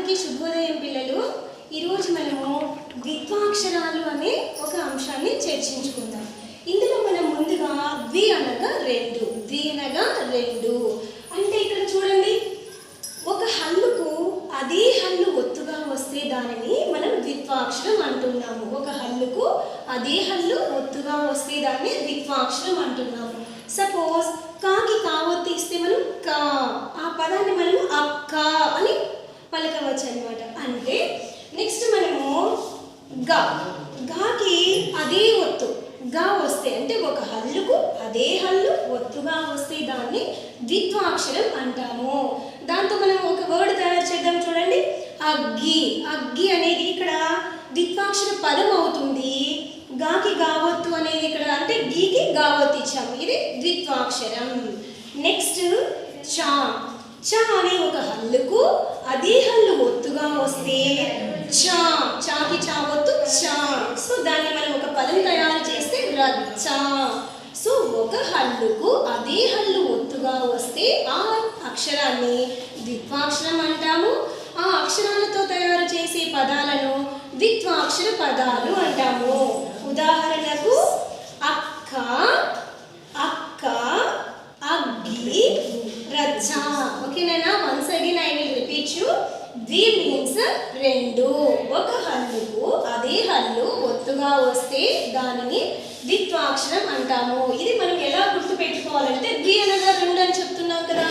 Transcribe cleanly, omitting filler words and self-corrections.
అందరికీ శుభోదయం పిల్లలు. ఈరోజు మనము ద్విత్వాక్షరాలు అనే ఒక అంశాన్ని చర్చించుకుందాం. ఇందులో మనం ముందుగా ద్వి అనగా రెండు, ద్వి అనగా రెండు అంటే ఇక్కడ చూడండి, ఒక హల్లుకు అదే హల్లు ఒత్తుగా వస్తే దానిని మనం ద్విత్వాక్షరం అంటున్నాము. ఒక హల్లుకు అదే హల్లు ఒత్తుగా వస్తే దాన్ని ద్విత్వాక్షరం అంటున్నాము. సపోజ్ కాకి కావొత్తి ఇస్తే మనం కా, ఆ పదాన్ని మనము అక్క అని పలకవచ్చు అనమాట. అంటే నెక్స్ట్ మనము గా, గాకి అదే ఒత్తు గా వస్తే అంటే ఒక హల్లుకు అదే హల్లు ఒత్తుగా వస్తే దాన్ని ద్విత్వాక్షరం అంటాము. దాంతో మనం ఒక వర్డ్ తయారు చేద్దాం. చూడండి, అగ్గి. అగ్గి అనేది ఇక్కడ ద్విత్వాక్షర పదం అవుతుంది. గాకి గావత్తు అనేది ఇక్కడ అంటే గీకి గావత్తు ఇచ్చాము, ఇది ద్విత్వాక్షరం. నెక్స్ట్ చా. చా అనే ఒక హల్లుకు అదే హల్లు ఒత్తుగా వస్తే చా, చాకి చావత్తు చా. సో దాన్ని మనం ఒక పదం తయారు చేస్తే రచ్చ. సో ఒక హల్లుకు అదే హల్లు ఒత్తుగా వస్తే ఆ అక్షరాన్ని ద్విత్వాక్షరం అంటాము. ఆ అక్షరాలతో తయారు చేసే పదాలను ద్విత్వాక్షర పదాలు అంటాము. ఉదాహరణకు అక్క, అక్క, అగ్గి, రచ్చ. ఓకేనా? Once again I will repeat you. ద్వి మీన్స్ రెండు. ఒక హల్లుకు అదే హల్లు ఒత్తుగా వస్తే దానిని ద్విత్వాక్షరం అంటాము. ఇది మనం ఎలా గుర్తు పెట్టుకోవాలంటే ద్వి అనగా రెండు అని చెప్తున్నాం కదా.